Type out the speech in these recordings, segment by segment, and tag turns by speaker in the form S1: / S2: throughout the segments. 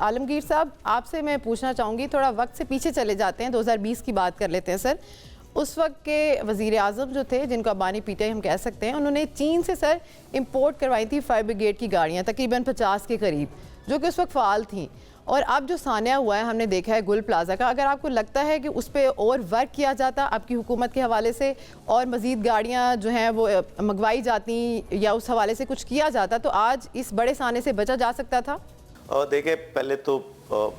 S1: عالمگیر صاحب آپ سے میں پوچھنا چاہوں گی, تھوڑا وقت سے پیچھے چلے جاتے ہیں, 2020 کی بات کر لیتے ہیں سر. اس وقت کے وزیر اعظم جو تھے, جن کو ابانی پی ٹی آئی ہم کہہ سکتے ہیں, انہوں نے چین سے سر امپورٹ کروائی تھی فائر بریگیڈ کی گاڑیاں تقریباً 50 کے قریب, جو کہ اس وقت فعال تھیں. اور اب جو سانحہ ہوا ہے ہم نے دیکھا ہے گل پلازا کا, اگر آپ کو لگتا ہے کہ اس پہ اور ورک کیا جاتا آپ کی حکومت کے حوالے سے, اور مزید گاڑیاں جو ہیں وہ منگوائی جاتی یا اس حوالے سے کچھ کیا جاتا, تو آج اس بڑے سانحے سے بچا جا سکتا تھا؟
S2: دیکھیں, پہلے تو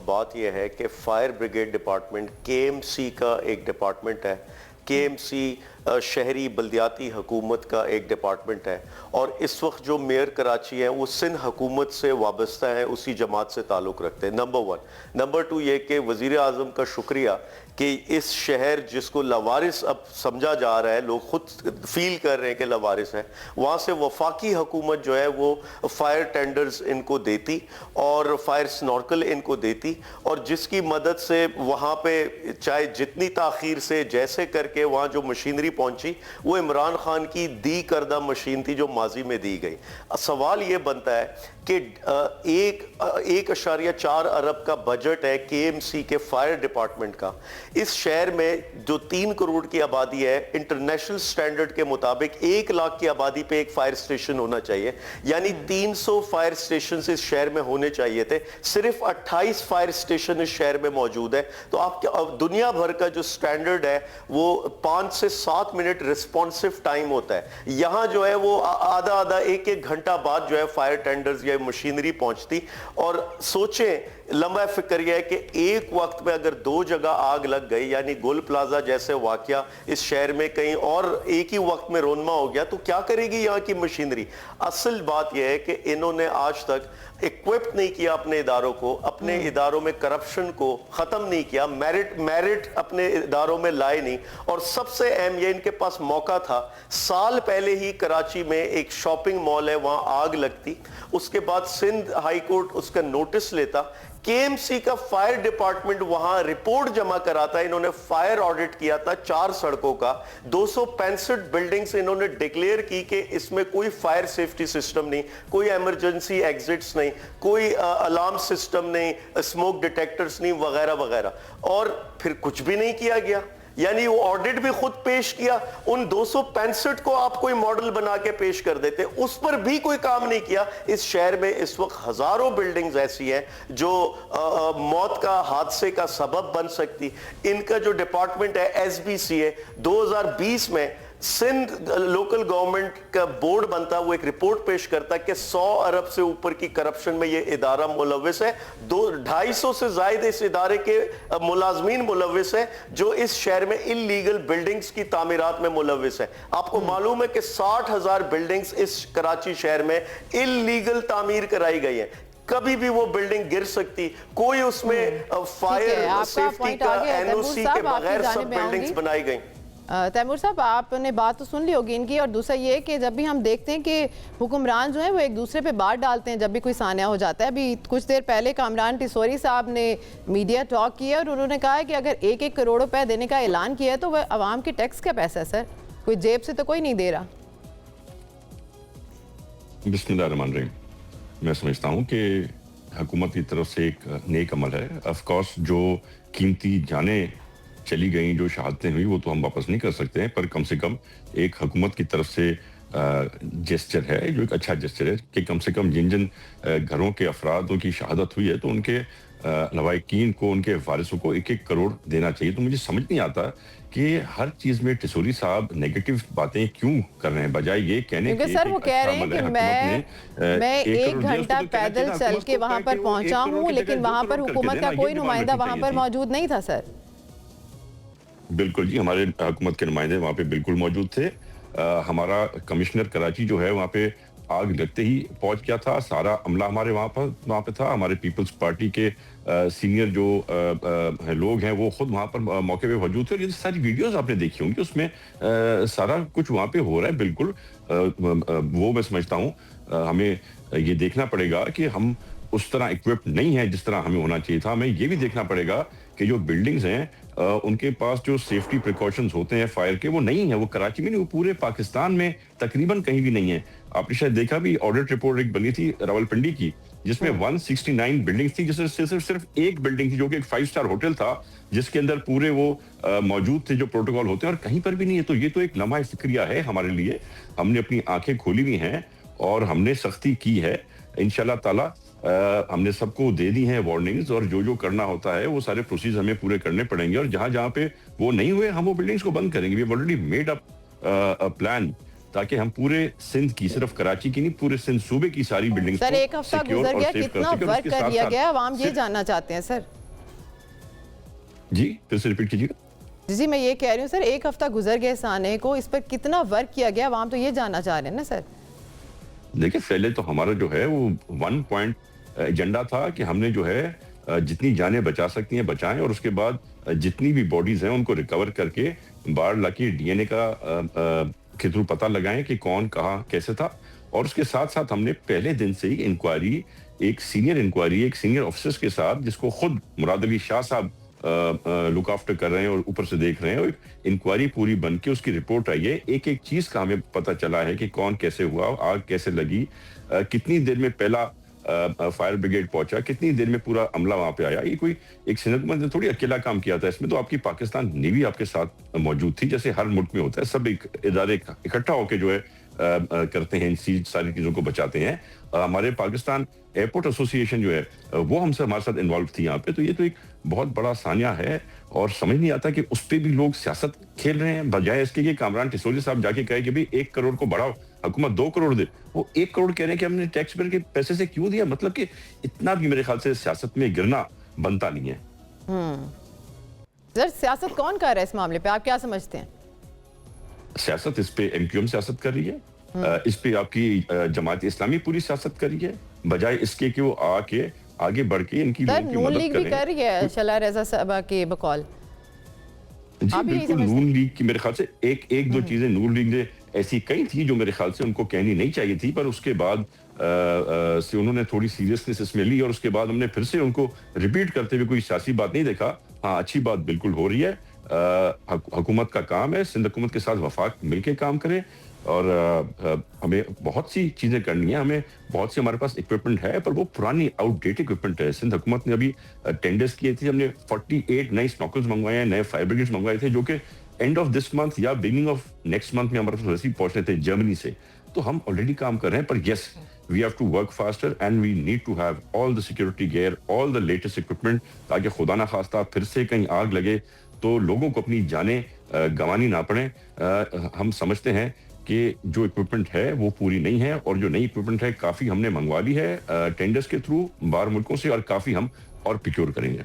S2: بات یہ ہے کہ فائر بریگیڈ ڈپارٹمنٹ کے ایم سی کا ایک ڈپارٹمنٹ ہے. کے ایم سی شہری بلدیاتی حکومت کا ایک ڈپارٹمنٹ ہے, اور اس وقت جو میئر کراچی ہیں وہ سندھ حکومت سے وابستہ ہیں, اسی جماعت سے تعلق رکھتے ہیں. نمبر 1. نمبر 2 یہ کہ وزیر اعظم کا شکریہ کہ اس شہر جس کو لاوارث اب سمجھا جا رہا ہے, لوگ خود فیل کر رہے ہیں کہ لاوارث ہے, وہاں سے وفاقی حکومت جو ہے وہ فائر ٹینڈرز ان کو دیتی اور فائر سنورکل ان کو دیتی, اور جس کی مدد سے وہاں پہ چاہے جتنی تاخیر سے جیسے کر کے وہاں جو مشینری پہنچی وہ عمران خان کی دی کردہ مشین تھی جو ماضی میں دی گئی. سوال یہ بنتا ہے کہ 1.4 ارب کا بجٹ ہے کے ایم سی کے فائر ڈپارٹمنٹ کا. اس شہر میں جو 3 کروڑ کی آبادی ہے, انٹرنیشنل سٹینڈرڈ کے مطابق 1 لاکھ کی آبادی پہ ایک فائر سٹیشن ہونا چاہیے, یعنی 300 فائر سٹیشنز اس شہر میں ہونے چاہیے تھے. صرف 28 فائر سٹیشن اس شہر میں موجود ہے. تو آپ دنیا بھر کا جو سٹینڈرڈ ہے وہ 5 سے 7 منٹ ریسپونسو ٹائم ہوتا ہے. یہاں جو ہے وہ آدھا 1 گھنٹہ بعد جو ہے فائر ٹینڈرز یا مشینری پہنچتی. اور سوچیں, لمبا فکر یہ ہے کہ ایک وقت میں اگر 2 جگہ آگ لگ گئی, یعنی گل پلازا جیسے واقعہ اس شہر میں کہیں اور ایک ہی وقت میں رونما ہو گیا, تو کیا کرے گی یہاں کی مشینری؟ اصل بات یہ ہے کہ انہوں نے آج تک ایکوپٹ نہیں کیا اپنے اداروں کو, اپنے اداروں میں کرپشن کو ختم نہیں کیا, میرٹ اپنے اداروں میں لائے نہیں. اور سب سے اہم یہ, ان کے پاس موقع تھا, سال پہلے ہی کراچی میں ایک شاپنگ مال ہے وہاں آگ لگتی, اس کے بعد سندھ ہائی کورٹ اس کا نوٹس لیتا, کے ایم سی کا فائر ڈپارٹمنٹ وہاں رپورٹ جمع کراتا. انہوں نے فائر آڈٹ کیا تھا 4 سڑکوں کا, 265 بلڈنگز انہوں نے ڈکلیئر کی کہ اس میں کوئی فائر سیفٹی سسٹم نہیں, کوئی ایمرجنسی ایگزٹس نہیں, کوئی الارم سسٹم نہیں, اسموک ڈیٹیکٹرز نہیں, وغیرہ وغیرہ. اور پھر کچھ بھی نہیں کیا گیا, یعنی وہ آڈٹ بھی خود پیش کیا. ان 265 کو آپ کوئی ماڈل بنا کے پیش کر دیتے, اس پر بھی کوئی کام نہیں کیا. اس شہر میں اس وقت ہزاروں بلڈنگز ایسی ہیں جو موت کا حادثے کا سبب بن سکتی. ان کا جو ڈپارٹمنٹ ہے ایس بی سی ہے, 2020 میں سندھ لوکل گورنمنٹ کا بورڈ بنتا, وہ ایک رپورٹ پیش کرتا کہ 100 ارب سے اوپر کی کرپشن میں یہ ادارہ ملوث ہے. 250 سے زائد اس ادارے کے ملازمین ملوث ہیں جو اس شہر میں انلیگل بلڈنگز کی تعمیرات میں ملوث ہیں. آپ کو معلوم ہے کہ 60,000 بلڈنگز اس کراچی شہر میں انلیگل تعمیر کرائی گئی ہیں. کبھی بھی وہ بلڈنگ گر سکتی, کوئی اس میں فائر سیفٹی کا این او سی کے بغیر سب بلڈنگز بنائی گئیں.
S1: تیمور صاحب, آپ نے بات تو سن لی ہوگی ان کی, اور دوسرا یہ کہ جب بھی ہم دیکھتے ہیں کہ حکمران جو ہیں وہ ایک دوسرے پہ بات ڈالتے ہیں جب بھی کوئی سانحہ ہو جاتا ہے. ابھی کچھ دیر پہلے کامران ٹیسوری صاحب نے میڈیا ٹاک کیا اور انہوں نے کہا ہے کہ اگر 1 کروڑ روپے دینے کا اعلان کیا ہے تو وہ عوام کے ٹیکس کا پیسہ ہے سر, کوئی جیب سے تو کوئی نہیں دے رہا.
S3: بسم اللہ الرحمن الرحیم. میں سمجھتا ہوں کہ حکومت کی طرف سے ایک نیک عمل ہے. آف کورس جو قیمتی جانیں چلی گئیں, جو شہادتیں ہوئی, وہ تو ہم واپس نہیں کر سکتے ہیں, پر کم سے کم ایک حکومت کی طرف سے جیسچر ہے, جو ایک اچھا جیسچر ہے کہ کم سے کم جن گھروں کے افرادوں کی شہادت ہوئی ہے تو ان کے لواحقین کو, ان کے وارثوں کو 1 کروڑ دینا چاہیے. تو مجھے سمجھ نہیں آتا کہ ہر چیز میں ٹیسوری صاحب نیگیٹو باتیں کیوں کر رہے ہیں, بجائے یہ کہنے
S1: کہ سر وہ کہہ رہے ہیں کہ میں 1 گھنٹہ پیدل چل کے وہاں پر پہنچا ہوں, لیکن وہاں پر حکومت کا کوئی نمائندہ وہاں پر موجود نہیں تھا. سر
S3: بالکل جی, ہمارے حکومت کے نمائندے وہاں پہ بالکل موجود تھے. ہمارا کمشنر کراچی جو ہے وہاں پہ آگ لگتے ہی پہنچ گیا تھا, سارا عملہ ہمارے وہاں پہ تھا. ہمارے پیپلز پارٹی کے سینئر جو لوگ ہیں وہ خود وہاں پر موقع پہ موجود تھے. اور یہ ساری ویڈیوز آپ نے دیکھی ہوں گی, اس میں سارا کچھ وہاں پہ ہو رہا ہے. بالکل وہ میں سمجھتا ہوں ہمیں یہ دیکھنا پڑے گا کہ ہم اس طرح اکوپڈ نہیں ہیں جس طرح ہمیں ہونا چاہیے تھا. ہمیں یہ بھی دیکھنا پڑے گا کہ جو بلڈنگز ہیں ان کے پاس جو سیفٹی پریکاشنز ہوتے ہیں فائر کے, وہ نہیں ہیں. وہ کراچی میں نہیں, وہ پورے پاکستان میں تقریباً کہیں بھی نہیں ہے. آپ نے شاید دیکھا بھی, آڈٹ رپورٹ ایک بنی تھی راولپنڈی کی, جس میں 169 بلڈنگ تھی، جس میں صرف ایک بلڈنگ تھی جو کہ ایک 5 اسٹار ہوٹل تھا، جس کے اندر پورے وہ موجود تھے جو پروٹوکول ہوتے ہیں، اور کہیں پر بھی نہیں ہے. تو یہ تو ایک لمحہ فکریہ ہے ہمارے لیے. ہم نے اپنی آنکھیں کھولی ہوئی ہیں اور ہم نے سختی کی ہے. انشاءاللہ تعالی ہم نے سب کو دے دی ہیں وارننگز، اور جو کرنا ہوتا ہے وہ سارے پروسیس ہمیں پورے کرنے پڑیں گے، اور جہاں پہ وہ نہیں ہوئے ہم وہ بلڈنگز کو بند کریں گے. We have already made up plan تاکہ ہم پورے سندھ کی، صرف کراچی کی نہیں، پورے سندھ صوبے کی ساری بلڈنگز
S1: سر ایک ہفتہ گزر گیا، کتنا ورک کر لیا گیا، عوام یہ جاننا چاہتے ہیں سر.
S3: جی پھر سے ریپیٹ کیجیے گا.
S1: جی میں یہ کہہ رہی ہوں سر، ایک ہفتہ گزر گیا اس آنے کو، اس پر کتنا ورک کیا گیا، عوام تو یہ جاننا چاہ رہے ہیں نا سر.
S3: دیکھیں پہلے تو ہمارا جو ہے وہ 1 پوائنٹ ایجنڈا تھا کہ ہم نے جو ہے جتنی جانیں بچا سکتی ہیں بچائیں، اور اس کے بعد جتنی بھی باڈیز ہیں ان کو ریکور کر کے باہر لا کے ڈی این اے کا کے تھرو پتہ لگائیں کہ کون کہاں کیسے تھا. اور اس کے ساتھ ساتھ ہم نے پہلے دن سے ہی انکوائری، ایک سینئر آفیسرز کے ساتھ، جس کو خود مراد علی شاہ صاحب لک آفٹر کر رہے ہیں اور اوپر سے دیکھ رہے ہیں، اور انکوائری پوری بن کے اس کی رپورٹ آئی ہے. ایک چیز کا ہمیں پتہ چلا ہے کہ کون کیسے ہوا، آگ کیسے لگی، کتنی دیر میں پہلا فائر بریگیڈ پہنچا، کتنی دیر میں پورا عملہ وہاں پہ آیا. یہ کوئی ایک سندھ حکومت نے تھوڑی اکیلا کام کیا تھا، اس میں تو آپ کی پاکستان نیوی آپ کے ساتھ موجود تھی، جیسے ہر ملک میں ہوتا ہے. سب ایک ادارے اکٹھا ہو کے جو ہے کرتے ہیں، ساری چیزوں کو بچاتے ہیں. ہمارے پاکستان ایئرپورٹ ایسوسی ایشن جو ہے وہ ہمارے ساتھ انوالو تھی یہاں پہ. تو یہ تو ایک بہت بڑا سانیہ ہے، اور سمجھ نہیں آتا کہ اس پہ بھی لوگ سیاست کھیل رہے ہیں، بجائے اس کے کہ کامران ٹسولی صاحب جا کے کہے کہ بھئی 1 کروڑ کو بڑھاؤ، حکومت 2 کروڑ دے. وہ 1 کروڑ کہہ رہے ہیں کہ ہم نے ٹیکس پیئر کے پیسے سے کیوں دیا. مطلب کہ اتنا بھی میرے خیال سے سیاست میں گرنا بنتا نہیں ہے.
S1: سر سیاست کون کر رہا ہے اس معاملے پہ، آپ کیا سمجھتے ہیں؟
S3: سیاست اس پہ ایم کیو ایم سیاست کر رہی ہے، اس پہ آپ کی جماعت اسلامی پوری سیاست کر رہی ہے، بجائے اس کے کہ وہ آ کے آگے بڑھ کے ان کی لوگوں کی
S1: نون
S3: مدد
S1: لیگ بھی
S3: کریں.
S1: کر رہی ہے شلہ رضا صاحبہ کے بقول.
S3: جی بالکل. نون لیگ کی میرے خیال سے ایک دو چیزیں نون لیگ نے ایسی کئی تھی جو میرے خیال سے ان کو کہنی نہیں چاہیے تھی، پر اس کے بعد سے انہوں نے تھوڑی سیریسنس اس میں لی، اور اس کے بعد ہم نے پھر سے ان کو ریپیٹ کرتے ہوئے کوئی سیاسی بات نہیں دیکھا. ہاں اچھی بات بالکل ہو رہی ہے. حکومت کا کام ہے سندھ حکومت کے ساتھ وفاق مل کے کام کرے، اور ہمیں بہت سی چیزیں کرنی ہیں. ہمیں بہت سی ہمارے پاس اکوپمنٹ ہے، پر وہ پرانی آؤٹ ڈیٹ اکوپمنٹ ہے. سندھ حکومت نے ابھی ٹینڈرز کیے تھے، ہم نے 48 نئے سنوکلز منگوائے ہیں، نئے فائر بریگیڈز منگوائے تھے، جو کہ اینڈ آف دس منتھ یا بگننگ آف نیکسٹ منتھ میں ہمارے پاس ویسے ہی پہنچنے تھے جرمنی سے. تو ہم آلریڈی کام کر رہے ہیں، پر yes we have to work faster and we need to have all the security gear, all the latest equipment, تاکہ خدا نہ خواستہ پھر سے کہیں آگ لگے تو لوگوں کو اپنی جانیں گنوانی نہ پڑیں. ہم سمجھتے ہیں کہ جو اکوپمنٹ ہے وہ پوری نہیں ہے، اور جو نئی اکوپمنٹ ہے کافی ہم نے منگوا لی ہے ٹینڈرز کے تھرو باہر ملکوں سے، اور کافی ہم اور پریکیور کریں گے.